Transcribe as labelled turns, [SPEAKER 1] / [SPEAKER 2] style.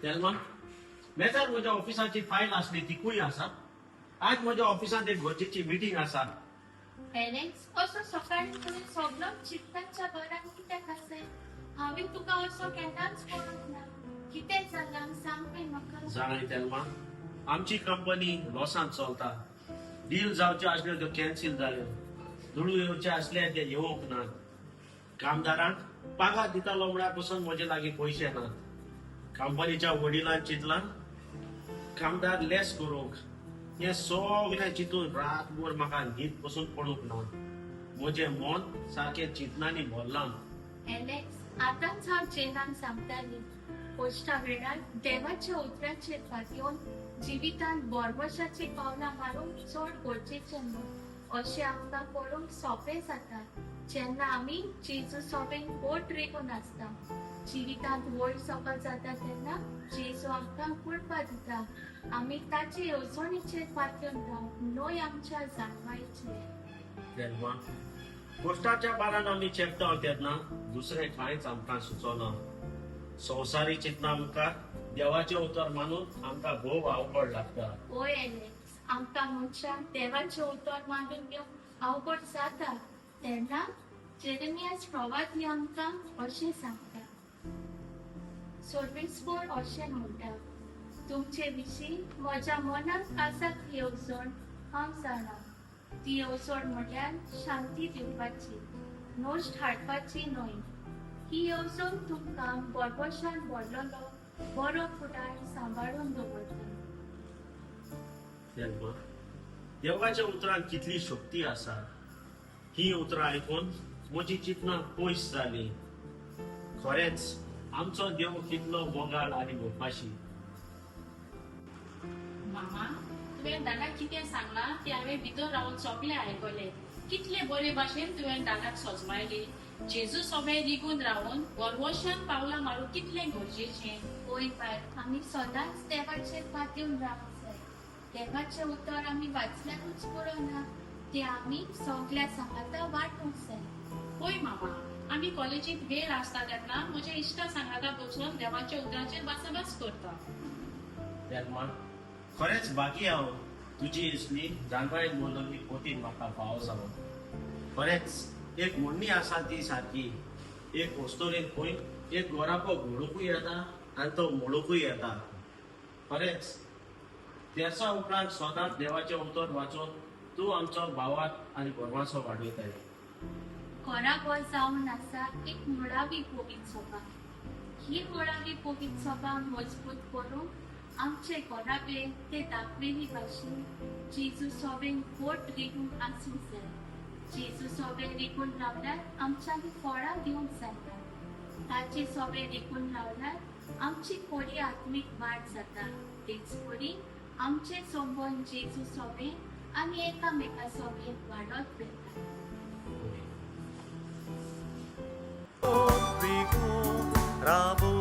[SPEAKER 1] तेलमा मेजार म्हज्या ऑफिसाची फायल असली तिकूय आसा. आज म्हज्या ऑफिसात एक गरजेची मीटिंग आसा.
[SPEAKER 2] एलेक्स, असो सकाळी तुवें सगळो चिंतांच्या घरान कित्याक आसय? हांवें तुका असो केन्नाच पळोवंक ना. कितें जालां सांग पळय म्हाका.
[SPEAKER 1] जाणाय तेलमा, आमची कंपनी लॉसान चलता. डील जावचे आसल्यो त्यो कॅन्सील जाल्यो. दुडू येवचे आसले ते येवंक ना. कामदारांक पगार दितालो म्हळ्यार पसून म्हजे लागीं पयशे नात. कंपनीच्या वडिलांन चिंतलां कामदार लेस करूंक. हे सगळें चिंतून रातभर म्हाका न्हीद पसून पडूंक ना. म्हजें मन सारकें चिंतनांनी भरलां.
[SPEAKER 2] एलेक्स, आतांच हांव जेनान सांगताली. पोस्टा वेळार देवाच्या उतराचेर फाटून जिवितांत बोरवोशाची पावलां मारूंक चड गरजेचें न्हू अशें आमकां पळोवंक सोंपें जाता जेन्ना आमी जेजू सोबेन बोट रेगून आसता. जिवितांत वयर सकयल जाता तेन्ना जेजू आमकां कुळपा दिता. आमी ताचे येवजणेचेर पातळून रावंक न्हय आमच्या जाणवायचें.
[SPEAKER 1] तेलमा पोस्टाच्या बारान आमी चेपता तेन्ना दुसरें कांयच आमकां सुचोना. संवसारी चिंतना मुखार देवाचें उतर मानून आमकां भोव अवघड लागता.
[SPEAKER 2] ओय एलेक्स, आमकां मनशाक देवाचें उतर मानून घेवंक अवघड जाता तेन्ना जेरेमियास प्रवादी आमकां अशें सांगता. सर्वेस्पर अशें म्हणटा, तुमचे विशीं म्हज्या मनांत आसा ती येवजण हांव जाणा. ती येवजण म्हळ्यार शांती दिवपाची, नोश्ट हाडपाची न्हय. ही येवजण तुमकां बोरवोशान भरलेलो बरो फुडार सांबाळून दवरता.
[SPEAKER 1] तेलमा देवाच्या उतरांत कितली शक्ती आसा. ही उतरां आयकून म्हजी चिंतना पयस जाली. खरेंच आमचो देव कितलो मोगाळ आनी मोपाशी.
[SPEAKER 3] मामा, तुवें दादाक कितें सांगलां तें हांवें भितर रावन सगळें आयकलें. कितले बरे भाशेन तुवें दादाक सोजमायली. जेजू सोबे रिगून रावन बोरवोशान पावलां मारूंक कितलें गरजेचें.
[SPEAKER 2] ओय बाय, आमी सदांच देवाचेर पातळून रावंक जाय. देवाचें उतर आमी वाचल्यारूच पुरो ना, तें आमी सगल्या सांगाता वांटूंक जाय.
[SPEAKER 3] होय मामा, आमी कॉलेजींत वेळ आसता तेन्ना म्हज्या इश्टा सांगाता बसून देवाच्या उतराचेर बासाबास करता.
[SPEAKER 1] तेलमा खरेंच बाकी हांव तुजी इश्टी जानवायन मोलोली पोतीन म्हाका फावो जालो. खरेंच एक म्हणणी आसा ती सारकी. एक वस्तोरेन खंय एक गोराको घोडूंकूय येता आनी तो मोडूंकूय येता. खरेंच तेर्सा उपरांत सदांच देवाचें उतर वाचून तूं आमचो भावात आनी गोरवांचो वाडयताय.
[SPEAKER 2] घरा जावन आसा एक मुळावी पोवीत सभा. ही मुळावी पोवीत सभा मजबूत करूंक आमचे घराबे ते दाखलेली भाशेन जेजू सोबेन बोट रिगून आसूंक जाय. जेजू सोबे रिगून रावल्यार आमच्यांनी फळां दिवंक जाता. ताचे सोबे रिगून रावल्यार आमची खरी आत्मीक वाड जाता. तेच परी आमचे संबंद जेजू सोबे आनी एकामेका सोबे वाडत वता.
[SPEAKER 4] राबो